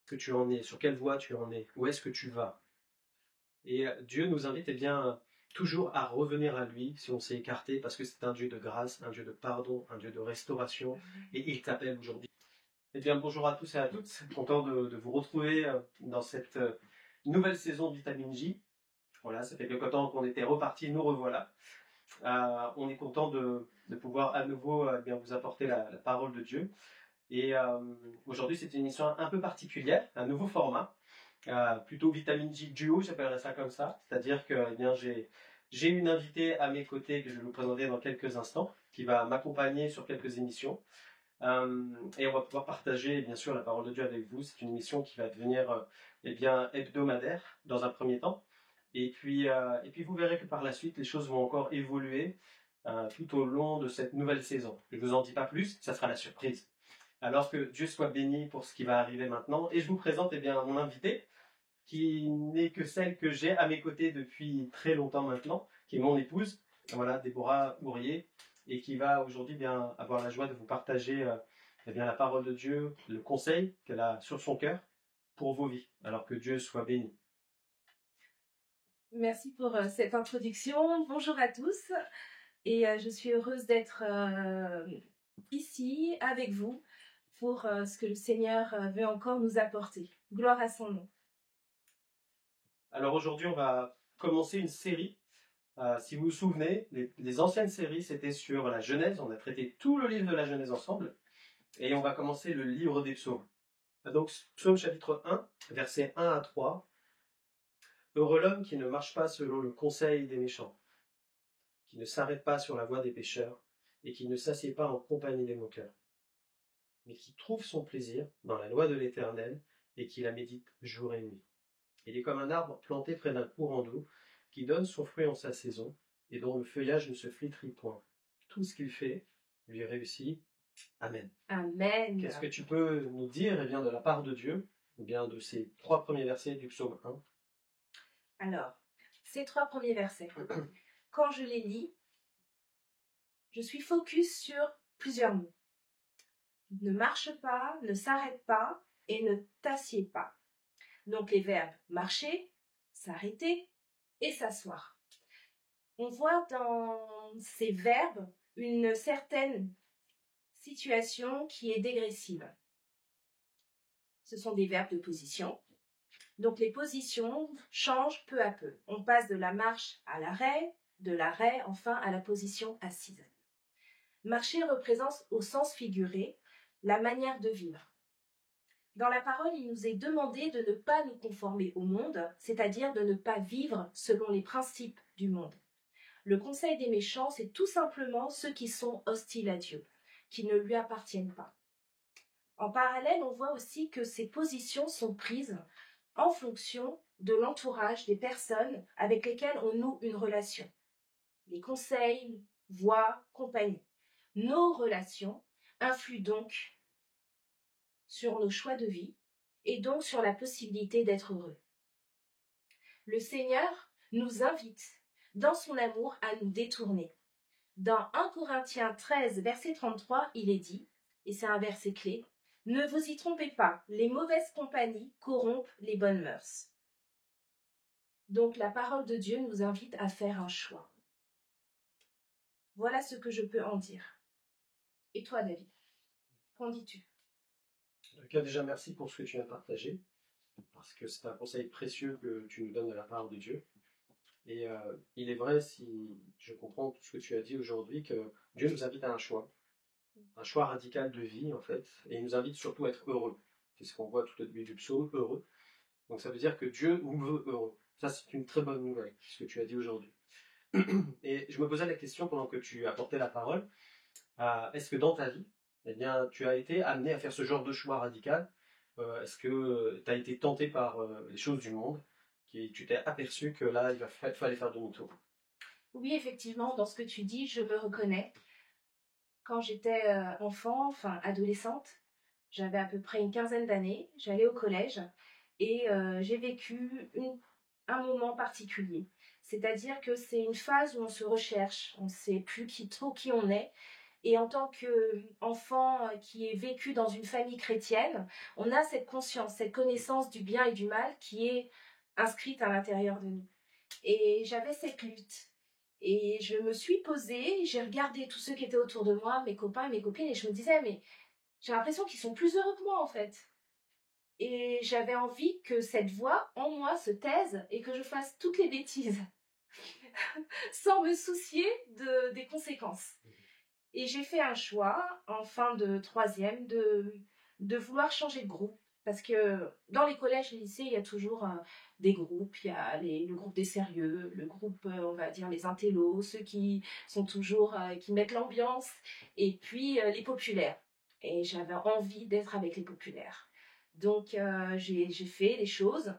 que tu en es, sur quelle voie tu en es, où est-ce que tu vas. Et Dieu nous invite toujours à revenir à lui si on s'est écarté, parce que c'est un Dieu de grâce, un Dieu de pardon, un Dieu de restauration, et il t'appelle aujourd'hui. Eh bien, bonjour à tous et à toutes, content de vous retrouver dans cette nouvelle saison de Vitamine J. Voilà, ça fait quelque temps qu'on était repartis, nous revoilà. On est content de pouvoir à nouveau bien vous apporter la parole de Dieu. Et aujourd'hui, c'est une émission un peu particulière, un nouveau format, plutôt Vitamine J duo, j'appellerais ça comme ça. C'est-à-dire que eh bien, j'ai une invitée à mes côtés que je vais vous présenter dans quelques instants, qui va m'accompagner sur quelques émissions. Et on va pouvoir partager bien sûr la parole de Dieu avec vous. C'est une émission qui va devenir eh bien, hebdomadaire dans un premier temps. Et puis vous verrez que par la suite, les choses vont encore évoluer tout au long de cette nouvelle saison. Je ne vous en dis pas plus, ça sera la surprise. Alors que Dieu soit béni pour ce qui va arriver maintenant. Et je vous présente eh bien, mon invitée, qui n'est que celle que j'ai à mes côtés depuis très longtemps maintenant, qui est mon épouse, voilà, Déborah Bourrier, et qui va aujourd'hui bien avoir la joie de vous partager eh bien, la parole de Dieu, le conseil qu'elle a sur son cœur pour vos vies. Alors que Dieu soit béni. Merci pour cette introduction. Bonjour à tous. Et je suis heureuse d'être ici avec vous pour ce que le Seigneur veut encore nous apporter. Gloire à son nom. Alors aujourd'hui, on va commencer une série. Si vous vous souvenez, les anciennes séries, c'était sur la Genèse. On a traité tout le livre de la Genèse ensemble. Et on va commencer le livre des psaumes. Donc, psaume chapitre 1, versets 1 à 3. Heureux l'homme qui ne marche pas selon le conseil des méchants, qui ne s'arrête pas sur la voie des pécheurs, et qui ne s'assied pas en compagnie des moqueurs, mais qui trouve son plaisir dans la loi de l'Éternel, et qui la médite jour et nuit. Il est comme un arbre planté près d'un courant d'eau, qui donne son fruit en sa saison, et dont le feuillage ne se flétrit point. Tout ce qu'il fait lui réussit. Amen. Amen. Qu'est-ce que tu peux nous dire bien, de la part de Dieu, ou bien de ces 3 premiers versets du psaume 1? Alors, ces 3 premiers versets, quand je les lis, je suis focus sur plusieurs mots. Ne marche pas, ne s'arrête pas et ne t'assieds pas. Donc les verbes marcher, s'arrêter et s'asseoir. On voit dans ces verbes une certaine situation qui est dégressive. Ce sont des verbes de position. Donc les positions changent peu à peu. On passe de la marche à l'arrêt, de l'arrêt enfin à la position assise. Marcher représente au sens figuré la manière de vivre. Dans la parole, il nous est demandé de ne pas nous conformer au monde, c'est-à-dire de ne pas vivre selon les principes du monde. Le conseil des méchants, c'est tout simplement ceux qui sont hostiles à Dieu, qui ne lui appartiennent pas. En parallèle, on voit aussi que ces positions sont prises en fonction de l'entourage des personnes avec lesquelles on noue une relation. Les conseils, voix, compagnie. Nos relations influent donc sur nos choix de vie et donc sur la possibilité d'être heureux. Le Seigneur nous invite dans son amour à nous détourner. Dans 1 Corinthiens 13, verset 33, il est dit, et c'est un verset clé, « Ne vous y trompez pas, les mauvaises compagnies corrompent les bonnes mœurs. » Donc la parole de Dieu nous invite à faire un choix. Voilà ce que je peux en dire. Et toi, David, qu'en dis-tu? En tout cas, déjà, merci pour ce que tu as partagé, parce que c'est un conseil précieux que tu nous donnes de la part de Dieu. Et il est vrai, si je comprends tout ce que tu as dit aujourd'hui, que Dieu nous invite à un choix radical de vie, en fait, et il nous invite surtout à être heureux. C'est ce qu'on voit tout au début du psaume, heureux. Donc ça veut dire que Dieu nous veut heureux. Ça, c'est une très bonne nouvelle, ce que tu as dit aujourd'hui. Et je me posais la question pendant que tu apportais la parole, est-ce que dans ta vie, eh bien, tu as été amené à faire ce genre de choix radical? Est-ce que tu as été tenté par les choses du monde, tu t'es aperçu que là, fallait faire demi-tour? Oui, effectivement, dans ce que tu dis, je me reconnais. Quand j'étais enfin adolescente, j'avais à peu près une quinzaine d'années, j'allais au collège et j'ai vécu un moment particulier. C'est-à-dire que c'est une phase où on se recherche, on ne sait plus trop qui on est Et en tant qu'enfant qui est vécu dans une famille chrétienne, on a cette conscience, cette connaissance du bien et du mal qui est inscrite à l'intérieur de nous. Et j'avais cette lutte. Et je me suis posée, j'ai regardé tous ceux qui étaient autour de moi, mes copains et mes copines, et je me disais, mais j'ai l'impression qu'ils sont plus heureux que moi en fait. Et j'avais envie que cette voix en moi se taise et que je fasse toutes les bêtises sans me soucier des conséquences. Et j'ai fait un choix en fin de troisième de vouloir changer de groupe. Parce que dans les collèges et lycées, il y a toujours des groupes. Il y a le groupe des sérieux, le groupe, on va dire, les intellos, ceux qui sont toujours, qui mettent l'ambiance, et puis les populaires. Et j'avais envie d'être avec les populaires. Donc j'ai fait des choses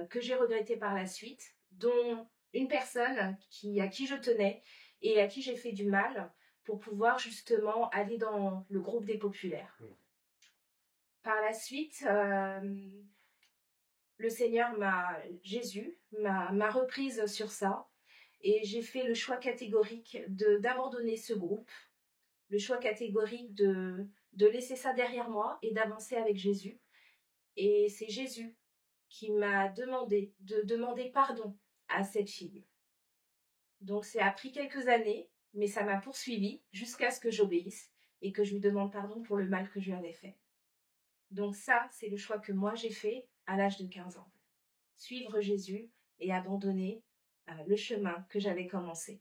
que j'ai regrettées par la suite, dont une personne à qui je tenais et à qui j'ai fait du mal pour pouvoir justement aller dans le groupe des populaires. Par la suite, le Seigneur Jésus m'a reprise sur ça et j'ai fait le choix catégorique d'abandonner ce groupe, le choix catégorique de laisser ça derrière moi et d'avancer avec Jésus. Et c'est Jésus qui m'a demandé de demander pardon à cette fille. Donc ça a pris quelques années, mais ça m'a poursuivi jusqu'à ce que j'obéisse et que je lui demande pardon pour le mal que je lui avais fait. Donc ça, c'est le choix que moi j'ai fait à l'âge de 15 ans. Suivre Jésus et abandonner le chemin que j'avais commencé.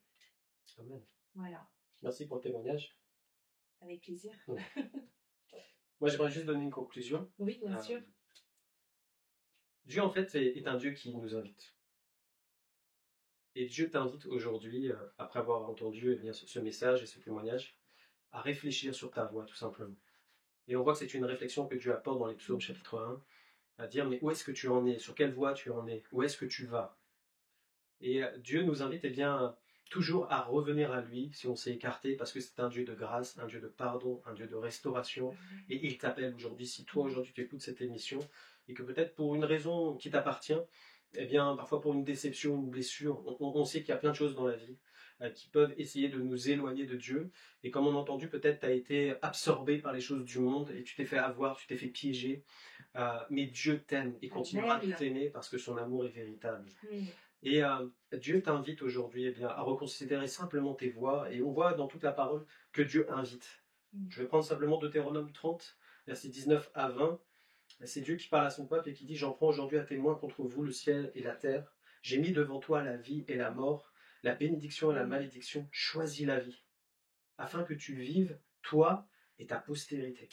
Amen. Voilà. Merci pour le témoignage. Avec plaisir. Moi, j'aimerais juste donner une conclusion. Oui, bien sûr. Dieu, en fait, est un Dieu qui nous invite. Et Dieu t'invite aujourd'hui, après avoir entendu ce message et ce témoignage, à réfléchir sur ta voie, tout simplement. Et on voit que c'est une réflexion que Dieu apporte dans les psaumes chapitre 1, à dire, mais où est-ce que tu en es? Sur quelle voie tu en es? Où est-ce que tu vas? Et Dieu nous invite toujours à revenir à lui si on s'est écarté, parce que c'est un Dieu de grâce, un Dieu de pardon, un Dieu de restauration. Et il t'appelle aujourd'hui. Si toi, aujourd'hui, tu écoutes cette émission, et que peut-être pour une raison qui t'appartient, eh bien, parfois pour une déception, une blessure, on sait qu'il y a plein de choses dans la vie qui peuvent essayer de nous éloigner de Dieu. Et comme on a entendu, peut-être tu as été absorbé par les choses du monde et tu t'es fait avoir, tu t'es fait piéger. Mais Dieu t'aime et continuera de t'aimer parce que son amour est véritable. Et Dieu t'invite aujourd'hui à reconsidérer simplement tes voies. Et on voit dans toute la parole que Dieu invite. Je vais prendre simplement Deutéronome 30, versets 19 à 20. C'est Dieu qui parle à son peuple et qui dit « J'en prends aujourd'hui à témoin contre vous le ciel et la terre. J'ai mis devant toi la vie et la mort, la bénédiction et la malédiction. Choisis la vie, afin que tu vives, toi et ta postérité. »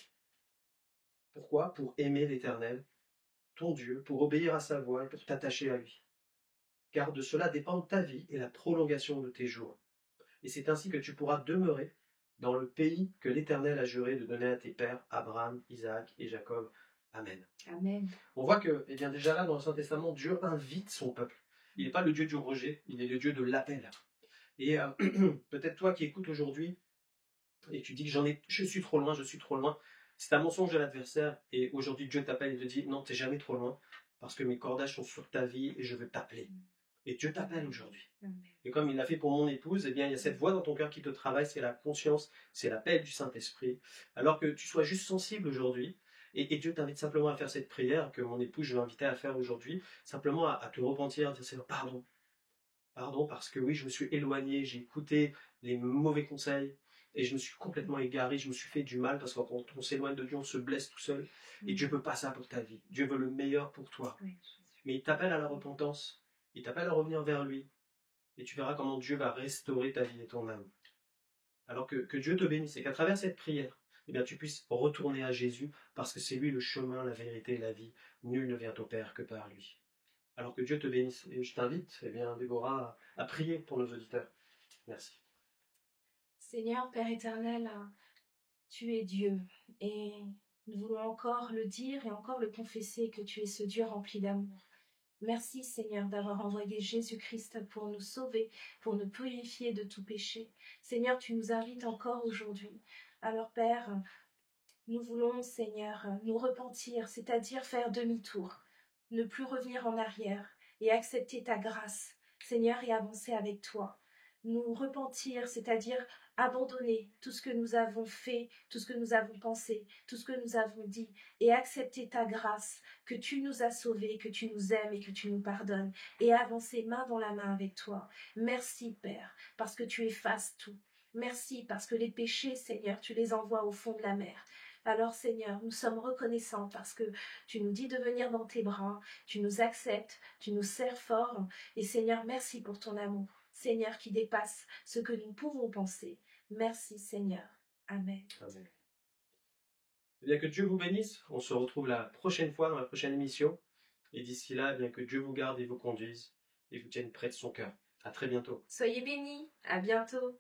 Pourquoi? Pour aimer l'Éternel, ton Dieu, pour obéir à sa voix et pour t'attacher à lui. Car de cela dépend ta vie et la prolongation de tes jours. Et c'est ainsi que tu pourras demeurer dans le pays que l'Éternel a juré de donner à tes pères, Abraham, Isaac et Jacob. Amen. Amen. On voit que, déjà là, dans le Saint-Testament, Dieu invite son peuple. Il n'est pas le Dieu du rejet, il est le Dieu de l'appel. Et peut-être toi qui écoutes aujourd'hui, et tu dis que je suis trop loin, c'est un mensonge de l'adversaire, et aujourd'hui Dieu t'appelle et te dit, non, tu n'es jamais trop loin, parce que mes cordages sont sur ta vie et je veux t'appeler. Et Dieu t'appelle aujourd'hui. Et comme il l'a fait pour mon épouse, il y a cette voix dans ton cœur qui te travaille, c'est la conscience, c'est l'appel du Saint-Esprit. Alors que tu sois juste sensible aujourd'hui, et Dieu t'invite simplement à faire cette prière que mon épouse, je vais inviter à faire aujourd'hui, simplement à te repentir, à dire Seigneur, pardon. Pardon, parce que oui, je me suis éloigné, j'ai écouté les mauvais conseils, et je me suis complètement égaré, je me suis fait du mal, parce que quand on s'éloigne de Dieu, on se blesse tout seul, et Dieu veut pas ça pour ta vie. Dieu veut le meilleur pour toi. Mais il t'appelle à la repentance, il t'appelle à revenir vers lui, et tu verras comment Dieu va restaurer ta vie et ton âme. Alors que Dieu te bénisse, et qu'à travers cette prière, tu puisses retourner à Jésus, parce que c'est lui le chemin, la vérité et la vie. Nul ne vient au Père que par lui. Alors que Dieu te bénisse. Et je t'invite, Déborah, à prier pour nos auditeurs. Merci. Seigneur, Père éternel, tu es Dieu. Et nous voulons encore le dire et encore le confesser que tu es ce Dieu rempli d'amour. Merci Seigneur d'avoir envoyé Jésus-Christ pour nous sauver, pour nous purifier de tout péché. Seigneur, tu nous invites encore aujourd'hui. Alors Père, nous voulons Seigneur nous repentir, c'est-à-dire faire demi-tour, ne plus revenir en arrière et accepter ta grâce, Seigneur, et avancer avec toi. Nous repentir, c'est-à-dire abandonner tout ce que nous avons fait, tout ce que nous avons pensé, tout ce que nous avons dit, et accepter ta grâce, que tu nous as sauvés, que tu nous aimes et que tu nous pardonnes, et avancer main dans la main avec toi. Merci, Père, parce que tu effaces tout. Merci parce que les péchés, Seigneur, tu les envoies au fond de la mer. Alors, Seigneur, nous sommes reconnaissants parce que tu nous dis de venir dans tes bras, tu nous acceptes, tu nous serres fort. Et Seigneur, merci pour ton amour, Seigneur, qui dépasse ce que nous pouvons penser. Merci, Seigneur. Amen. Amen. Eh bien, que Dieu vous bénisse. On se retrouve la prochaine fois dans la prochaine émission. Et d'ici là, eh bien, que Dieu vous garde et vous conduise et vous tienne près de son cœur. À très bientôt. Soyez bénis. À bientôt.